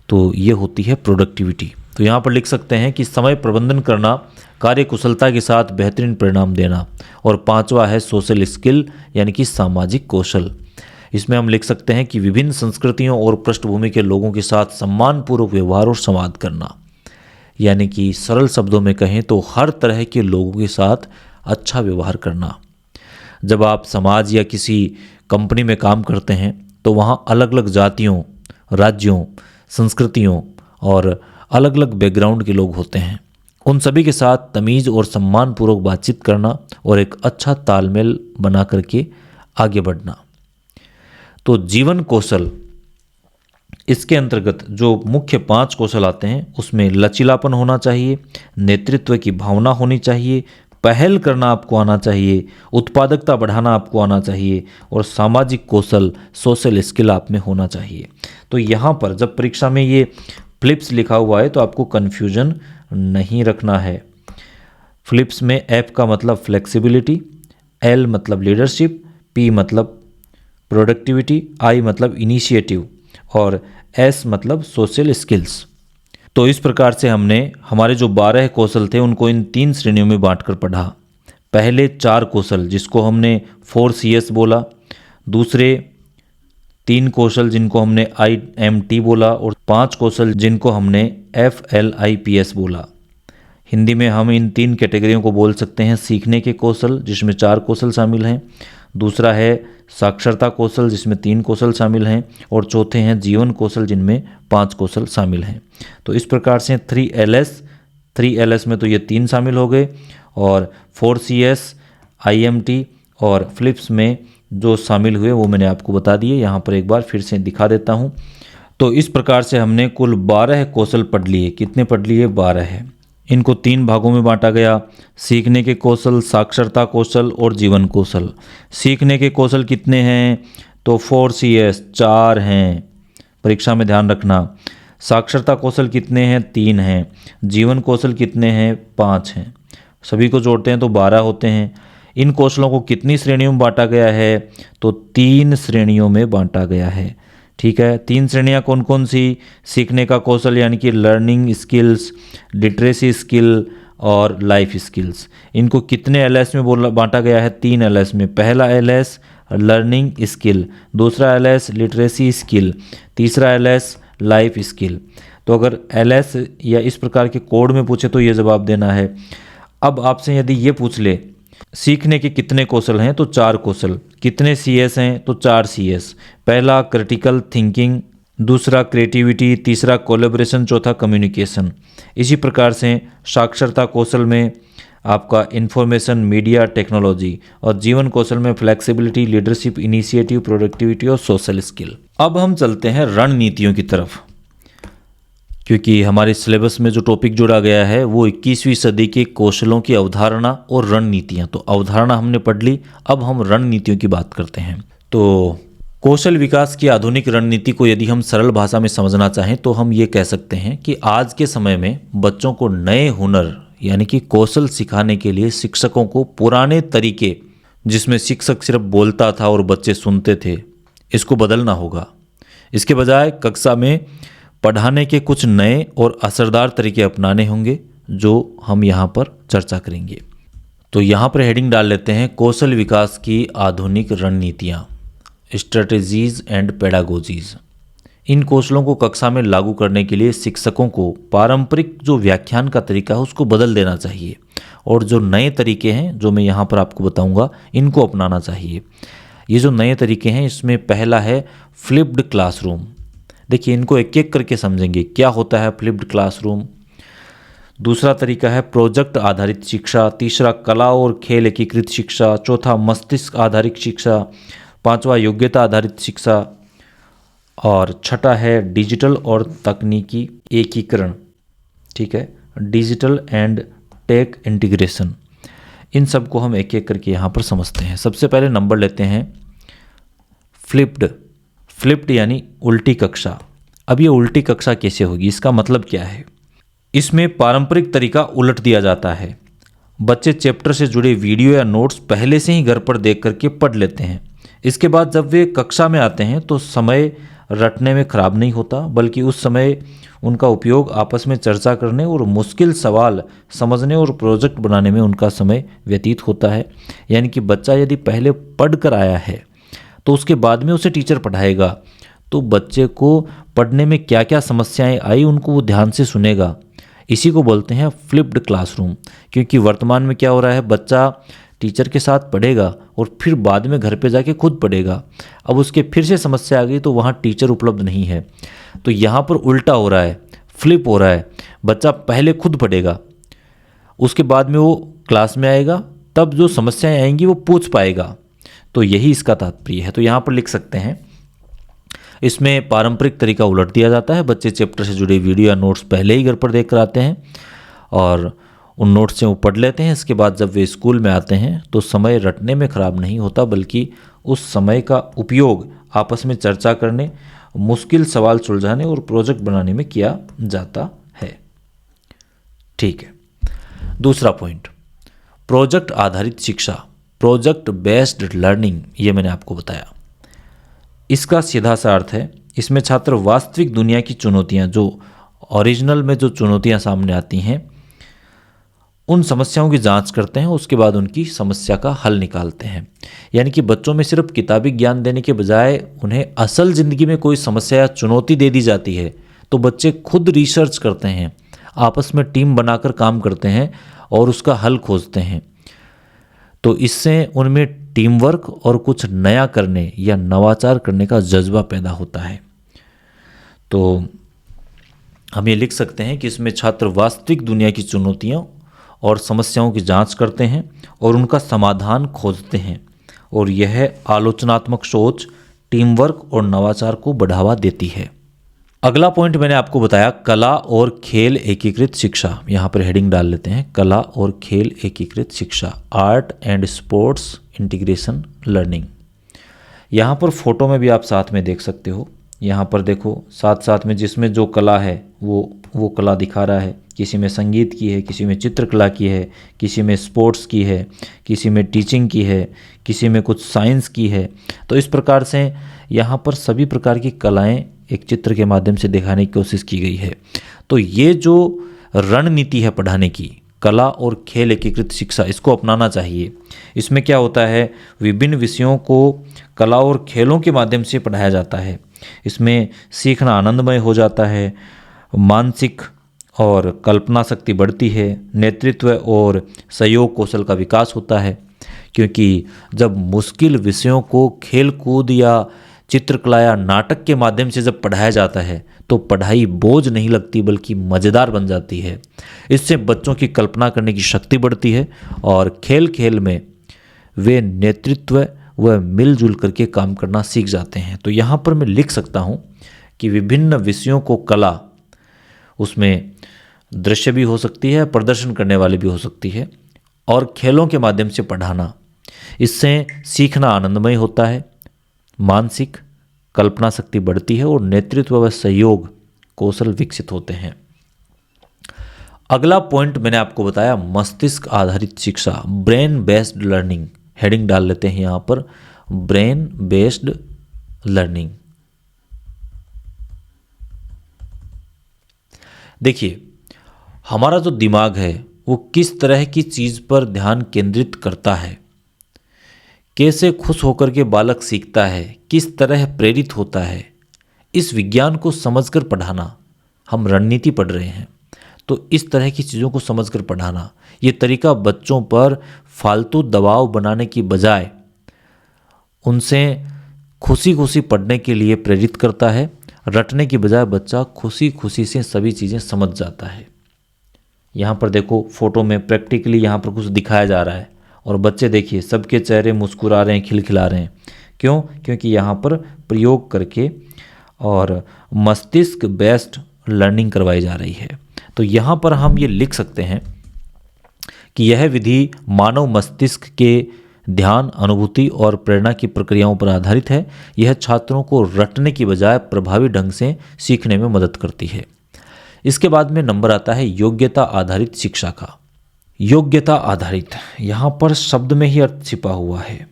तो ये होती है प्रोडक्टिविटी। तो यहाँ पर लिख सकते हैं कि समय प्रबंधन करना, कार्यकुशलता के साथ बेहतरीन परिणाम देना। और पांचवा है सोशल स्किल यानी कि सामाजिक कौशल। इसमें हम लिख सकते हैं कि विभिन्न संस्कृतियों और पृष्ठभूमि के लोगों के साथ सम्मानपूर्वक व्यवहार और संवाद करना, यानी कि सरल शब्दों में कहें तो हर तरह के लोगों के साथ अच्छा व्यवहार करना। जब आप समाज या किसी कंपनी में काम करते हैं तो वहाँ अलग अलग जातियों, राज्यों, संस्कृतियों और अलग अलग बैकग्राउंड के लोग होते हैं। उन सभी के साथ तमीज़ और सम्मानपूर्वक बातचीत करना और एक अच्छा तालमेल बना करके आगे बढ़ना। तो जीवन कौशल, इसके अंतर्गत जो मुख्य 5 कौशल आते हैं उसमें लचीलापन होना चाहिए, नेतृत्व की भावना होनी चाहिए, पहल करना आपको आना चाहिए, उत्पादकता बढ़ाना आपको आना चाहिए और सामाजिक कौशल, सोशल स्किल आप में होना चाहिए। तो यहाँ पर जब परीक्षा में ये फ्लिप्स लिखा हुआ है तो आपको कन्फ्यूजन नहीं रखना है। फ्लिप्स में एफ का मतलब फ्लेक्सिबिलिटी, एल मतलब लीडरशिप, पी मतलब प्रोडक्टिविटी, आई मतलब इनिशिएटिव और एस मतलब सोशल स्किल्स। तो इस प्रकार से हमने हमारे जो 12 कौशल थे उनको इन 3 श्रेणियों में बांटकर पढ़ा। पहले 4 कौशल जिसको हमने 4CS बोला, दूसरे 3 कौशल जिनको हमने IMT बोला और 5 कौशल जिनको हमने FLIPS बोला। हिंदी में हम इन 3 कैटेगरियों को बोल सकते हैं सीखने के कौशल जिसमें 4 कौशल शामिल हैं, दूसरा है साक्षरता कौशल जिसमें 3 कौशल शामिल हैं और चौथे हैं जीवन कौशल जिनमें 5 कौशल शामिल हैं। तो इस प्रकार से 3LS में तो ये 3 शामिल हो गए और 4CS, IMT और फ्लिप्स में जो शामिल हुए वो मैंने आपको बता दिए। यहाँ पर एक बार फिर से दिखा देता हूँ। तो इस प्रकार से हमने कुल 12 कौशल पढ़ लिए। कितने पढ़ लिए? 12 है। इनको 3 भागों में बांटा गया, सीखने के कौशल, साक्षरता कौशल और जीवन कौशल। सीखने के कौशल कितने हैं? तो 4CS 4 हैं, परीक्षा में ध्यान रखना। साक्षरता कौशल कितने हैं? 3 हैं। जीवन कौशल कितने हैं? 5 हैं। सभी को जोड़ते हैं तो 12 होते हैं। इन कौशलों को कितनी श्रेणियों में बांटा गया है? तो 3 श्रेणियों में बांटा गया है। ठीक है, 3 श्रेणियां कौन कौन सी? सीखने का कौशल यानी कि लर्निंग स्किल्स, लिटरेसी स्किल और लाइफ स्किल्स। इनको कितने LS में बांटा गया है? 3 LS में। पहला LS लर्निंग स्किल, दूसरा LS लिटरेसी स्किल, तीसरा LS लाइफ स्किल। तो अगर LS या इस प्रकार के कोड में पूछे तो ये जवाब देना है। अब आपसे यदि ये पूछ ले सीखने के कितने कौशल हैं? तो 4 कौशल। कितने CS हैं? तो 4 CS। पहला क्रिटिकल थिंकिंग, दूसरा क्रिएटिविटी, तीसरा कोलैबोरेशन, चौथा कम्युनिकेशन। इसी प्रकार से साक्षरता कौशल में आपका इंफॉर्मेशन मीडिया टेक्नोलॉजी और जीवन कौशल में फ्लेक्सिबिलिटी, लीडरशिप, इनिशिएटिव, प्रोडक्टिविटी और सोशल स्किल। अब हम चलते हैं रणनीतियों की तरफ, क्योंकि हमारे सिलेबस में जो टॉपिक जोड़ा गया है वो 21वीं सदी के कौशलों की अवधारणा और रणनीतियाँ। तो अवधारणा हमने पढ़ ली, अब हम रणनीतियों की बात करते हैं। तो कौशल विकास की आधुनिक रणनीति को यदि हम सरल भाषा में समझना चाहें तो हम ये कह सकते हैं कि आज के समय में बच्चों को नए हुनर यानी कि कौशल सिखाने के लिए शिक्षकों को पुराने तरीके, जिसमें शिक्षक सिर्फ बोलता था और बच्चे सुनते थे, इसको बदलना होगा। इसके बजाय कक्षा में पढ़ाने के कुछ नए और असरदार तरीके अपनाने होंगे जो हम यहाँ पर चर्चा करेंगे। तो यहाँ पर हेडिंग डाल लेते हैं कौशल विकास की आधुनिक रणनीतियाँ, स्ट्रेटजीज एंड पेडागोजीज। इन कौशलों को कक्षा में लागू करने के लिए शिक्षकों को पारंपरिक जो व्याख्यान का तरीका है उसको बदल देना चाहिए और जो नए तरीके हैं जो मैं यहाँ पर आपको बताऊँगा इनको अपनाना चाहिए। ये जो नए तरीके हैं इसमें पहला है फ्लिप्ड क्लासरूम। देखिए इनको एक एक करके समझेंगे क्या होता है फ्लिप्ड क्लासरूम। दूसरा तरीका है प्रोजेक्ट आधारित शिक्षा, तीसरा कला और खेल एकीकृत शिक्षा, चौथा मस्तिष्क आधारित शिक्षा, पांचवा योग्यता आधारित शिक्षा और छठा है डिजिटल और तकनीकी एकीकरण। ठीक है, डिजिटल एंड टेक इंटीग्रेशन। इन सब को हम एक एक करके यहाँ पर समझते हैं। सबसे पहले नंबर लेते हैं फ्लिप्ड यानी उल्टी कक्षा। अब ये उल्टी कक्षा कैसे होगी, इसका मतलब क्या है? इसमें पारंपरिक तरीका उलट दिया जाता है। बच्चे चैप्टर से जुड़े वीडियो या नोट्स पहले से ही घर पर देख करके पढ़ लेते हैं। इसके बाद जब वे कक्षा में आते हैं तो समय रटने में खराब नहीं होता, बल्कि उस समय उनका उपयोग आपस में चर्चा करने और मुश्किल सवाल समझने और प्रोजेक्ट बनाने में उनका समय व्यतीत होता है। यानी कि बच्चा यदि पहले पढ़ कर आया है तो उसके बाद में उसे टीचर पढ़ाएगा, तो बच्चे को पढ़ने में क्या क्या समस्याएं आई उनको वो ध्यान से सुनेगा। इसी को बोलते हैं फ्लिप्ड क्लासरूम। क्योंकि वर्तमान में क्या हो रहा है, बच्चा टीचर के साथ पढ़ेगा और फिर बाद में घर पे जाके खुद पढ़ेगा। अब उसके फिर से समस्या आ गई तो वहाँ टीचर उपलब्ध नहीं है। तो यहाँ पर उल्टा हो रहा है, फ्लिप हो रहा है। बच्चा पहले खुद पढ़ेगा, उसके बाद में वो क्लास में आएगा, तब जो समस्याएं आएंगी वो पूछ पाएगा। तो यही इसका तात्पर्य है। तो यहाँ पर लिख सकते हैं, इसमें पारंपरिक तरीका उलट दिया जाता है। बच्चे चैप्टर से जुड़े वीडियो या नोट्स पहले ही घर पर देख कर आते हैं और उन नोट्स से वो पढ़ लेते हैं। इसके बाद जब वे स्कूल में आते हैं तो समय रटने में ख़राब नहीं होता, बल्कि उस समय का उपयोग आपस में चर्चा करने, मुश्किल सवाल सुलझाने और प्रोजेक्ट बनाने में किया जाता है। ठीक है, दूसरा पॉइंट, प्रोजेक्ट आधारित शिक्षा, प्रोजेक्ट बेस्ड लर्निंग। ये मैंने आपको बताया। इसका सीधा सा अर्थ है, इसमें छात्र वास्तविक दुनिया की चुनौतियां, जो ओरिजिनल में जो चुनौतियां सामने आती हैं, उन समस्याओं की जांच करते हैं, उसके बाद उनकी समस्या का हल निकालते हैं। यानी कि बच्चों में सिर्फ किताबी ज्ञान देने के बजाय उन्हें असल ज़िंदगी में कोई समस्या या चुनौती दे दी जाती है तो बच्चे खुद रिसर्च करते हैं, आपस में टीम बनाकर काम करते हैं और उसका हल खोजते हैं। तो इससे उनमें टीम वर्क और कुछ नया करने या नवाचार करने का जज्बा पैदा होता है। तो हम ये लिख सकते हैं कि इसमें छात्र वास्तविक दुनिया की चुनौतियों और समस्याओं की जांच करते हैं और उनका समाधान खोजते हैं, और यह आलोचनात्मक सोच, टीम वर्क और नवाचार को बढ़ावा देती है। अगला पॉइंट मैंने आपको बताया, कला और खेल एकीकृत शिक्षा। यहाँ पर हेडिंग डाल लेते हैं, कला और खेल एकीकृत शिक्षा, art and sports integration learning. यहाँ पर फोटो में भी आप साथ में देख सकते हो। यहाँ पर देखो, साथ साथ में जिसमें जो कला है वो कला दिखा रहा है। किसी में संगीत की है, किसी में चित्रकला की है, किसी में स्पोर्ट्स की है, किसी में टीचिंग की है, किसी में कुछ साइंस की है। तो इस प्रकार से यहाँ पर सभी प्रकार की कलाएं एक चित्र के माध्यम से दिखाने की कोशिश की गई है। तो ये जो रणनीति है पढ़ाने की, कला और खेल एकीकृत शिक्षा, इसको अपनाना चाहिए। इसमें क्या होता है, विभिन्न विषयों को कला और खेलों के माध्यम से पढ़ाया जाता है। इसमें सीखना आनंदमय हो जाता है, मानसिक और कल्पना शक्ति बढ़ती है, नेतृत्व और सहयोग कौशल का विकास होता है। क्योंकि जब मुश्किल विषयों को खेल कूद या चित्रकला या नाटक के माध्यम से जब पढ़ाया जाता है तो पढ़ाई बोझ नहीं लगती, बल्कि मज़ेदार बन जाती है। इससे बच्चों की कल्पना करने की शक्ति बढ़ती है और खेल खेल में वे नेतृत्व व मिलजुल करके काम करना सीख जाते हैं। तो यहाँ पर मैं लिख सकता हूँ कि विभिन्न विषयों को कला, उसमें दृश्य भी हो सकती है, प्रदर्शन करने वाली भी हो सकती है, और खेलों के माध्यम से पढ़ाना, इससे सीखना आनंदमय होता है, मानसिक कल्पना शक्ति बढ़ती है और नेतृत्व व सहयोग कौशल विकसित होते हैं। अगला पॉइंट मैंने आपको बताया, मस्तिष्क आधारित शिक्षा, ब्रेन बेस्ड लर्निंग। हेडिंग डाल लेते हैं यहाँ पर, ब्रेन बेस्ड लर्निंग। देखिए, हमारा जो दिमाग है वो किस तरह की चीज़ पर ध्यान केंद्रित करता है, कैसे खुश होकर के बालक सीखता है, किस तरह प्रेरित होता है, इस विज्ञान को समझकर पढ़ाना। हम रणनीति पढ़ रहे हैं तो इस तरह की चीज़ों को समझकर पढ़ाना, ये तरीका बच्चों पर फालतू दबाव बनाने की बजाय उनसे खुशी खुशी पढ़ने के लिए प्रेरित करता है। रटने की बजाय बच्चा खुशी खुशी से सभी चीज़ें समझ जाता है। यहाँ पर देखो, फोटो में प्रैक्टिकली यहाँ पर कुछ दिखाया जा रहा है और बच्चे देखिए सबके चेहरे मुस्कुरा रहे हैं, खिलखिला रहे हैं। क्यों? क्योंकि यहाँ पर प्रयोग करके और मस्तिष्क बेस्ड लर्निंग करवाई जा रही है। तो यहाँ पर हम ये लिख सकते हैं कि यह विधि मानव मस्तिष्क के ध्यान, अनुभूति और प्रेरणा की प्रक्रियाओं पर आधारित है। यह छात्रों को रटने की बजाय प्रभावी ढंग से सीखने में मदद करती है। इसके बाद में नंबर आता है योग्यता आधारित शिक्षा का। योग्यता आधारित, यहाँ पर शब्द में ही अर्थ छिपा हुआ है।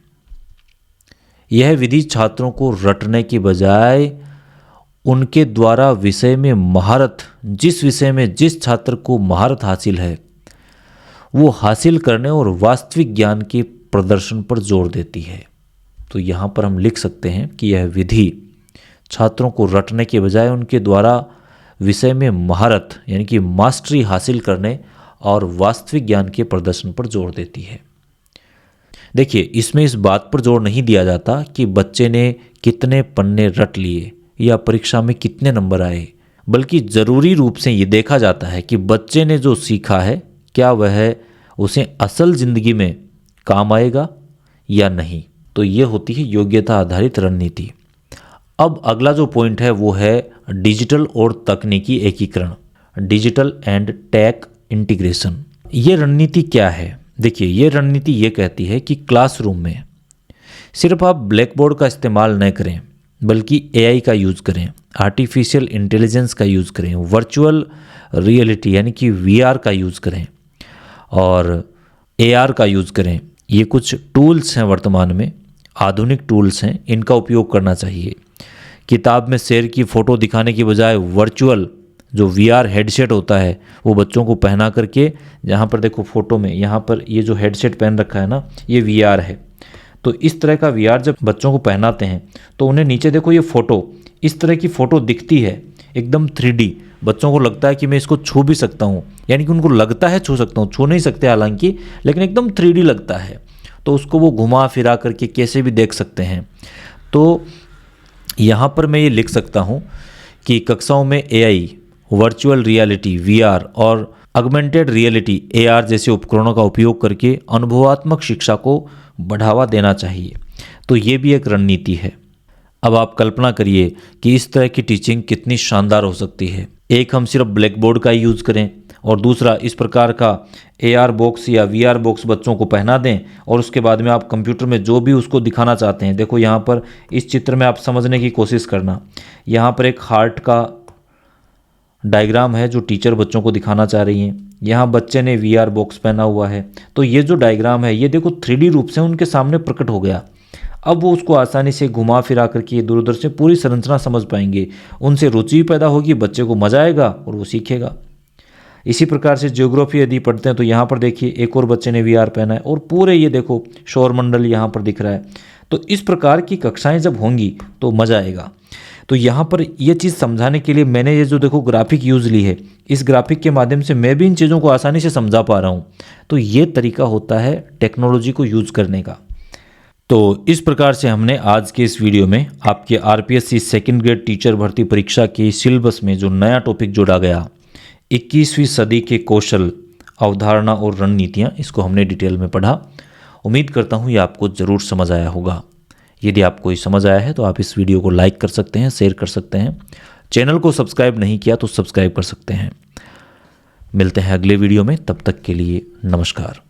यह विधि छात्रों को रटने की बजाय उनके द्वारा विषय में महारत, जिस विषय में जिस छात्र को महारत हासिल है वो हासिल करने और वास्तविक ज्ञान के प्रदर्शन पर जोर देती है। तो यहाँ पर हम लिख सकते हैं कि यह विधि छात्रों को रटने के बजाय उनके द्वारा विषय में महारत यानी कि मास्टरी हासिल करने और वास्तविक ज्ञान के प्रदर्शन पर जोर देती है। देखिए, इसमें इस बात पर जोर नहीं दिया जाता कि बच्चे ने कितने पन्ने रट लिए या परीक्षा में कितने नंबर आए, बल्कि ज़रूरी रूप से ये देखा जाता है कि बच्चे ने जो सीखा है क्या वह उसे असल ज़िंदगी में काम आएगा या नहीं। तो ये होती है योग्यता आधारित रणनीति। अब अगला जो पॉइंट है वो है डिजिटल और तकनीकी एकीकरण, डिजिटल एंड टेक इंटीग्रेशन। ये रणनीति क्या है? देखिए, ये रणनीति ये कहती है कि क्लासरूम में सिर्फ आप ब्लैक बोर्ड का इस्तेमाल न करें, बल्कि एआई का यूज़ करें, आर्टिफिशियल इंटेलिजेंस का यूज़ करें, वर्चुअल रियलिटी यानी कि वीआर का यूज़ करें और एआर का यूज़ करें। ये कुछ टूल्स हैं, वर्तमान में आधुनिक टूल्स हैं, इनका उपयोग करना चाहिए। किताब में शेर की फ़ोटो दिखाने की बजाय वर्चुअल जो वीआर हेडसेट होता है वो बच्चों को पहना करके, जहाँ पर देखो फ़ोटो में यहाँ पर ये जो हेडसेट पहन रखा है ना, ये वीआर है। तो इस तरह का वीआर जब बच्चों को पहनाते हैं तो उन्हें नीचे देखो ये फ़ोटो, इस तरह की फ़ोटो दिखती है एकदम 3D। बच्चों को लगता है कि मैं इसको छू भी सकता हूँ, यानी कि उनको लगता है छू सकता हूँ, छू नहीं सकते हालांकि, लेकिन एकदम 3D लगता है। तो उसको वो घुमा फिरा करके कैसे भी देख सकते हैं। तो यहाँ पर मैं ये लिख सकता हूँ कि कक्षाओं में एआई, वर्चुअल रियलिटी वीआर और ऑगमेंटेड रियलिटी एआर जैसे उपकरणों का उपयोग करके अनुभवात्मक शिक्षा को बढ़ावा देना चाहिए। तो ये भी एक रणनीति है। अब आप कल्पना करिए कि इस तरह की टीचिंग कितनी शानदार हो सकती है। एक, हम सिर्फ ब्लैक बोर्ड का ही यूज़ करें, और दूसरा इस प्रकार का एआर बॉक्स या वीआर बॉक्स बच्चों को पहना दें और उसके बाद में आप कंप्यूटर में जो भी उसको दिखाना चाहते हैं, देखो यहाँ पर इस चित्र में आप समझने की कोशिश करना, यहाँ पर एक हार्ट का डायग्राम है जो टीचर बच्चों को दिखाना चाह रही हैं। यहाँ बच्चे ने वीआर बॉक्स पहना हुआ है, तो ये जो डायग्राम है ये देखो 3D रूप से उनके सामने प्रकट हो गया। अब वो उसको आसानी से घुमा फिरा करके इधर उधर से पूरी संरचना समझ पाएंगे, उनसे रुचि पैदा होगी, बच्चे को मजा आएगा और वो सीखेगा। इसी प्रकार से ज्योग्राफी यदि पढ़ते हैं तो यहाँ पर देखिए एक और बच्चे ने वीआर पहना है और पूरे ये देखो सौरमंडल यहाँ पर दिख रहा है। तो इस प्रकार की कक्षाएं जब होंगी तो मज़ा आएगा। तो यहाँ पर ये चीज़ समझाने के लिए मैंने ये जो देखो ग्राफिक यूज़ ली है, इस ग्राफिक के माध्यम से मैं भी इन चीज़ों को आसानी से समझा पा रहा हूँ। तो ये तरीका होता है टेक्नोलॉजी को यूज़ करने का। तो इस प्रकार से हमने आज के इस वीडियो में आपके आरपीएससी सेकेंड ग्रेड टीचर भर्ती परीक्षा के सिलेबस में जो नया टॉपिक जोड़ा गया 21वीं सदी के कौशल, अवधारणा और रणनीतियाँ, इसको हमने डिटेल में पढ़ा। उम्मीद करता हूँ ये आपको ज़रूर समझ आया होगा। यदि आपको ये समझ आया है तो आप इस वीडियो को लाइक कर सकते हैं, शेयर कर सकते हैं। चैनल को सब्सक्राइब नहीं किया तो सब्सक्राइब कर सकते हैं। मिलते हैं अगले वीडियो में, तब तक के लिए नमस्कार।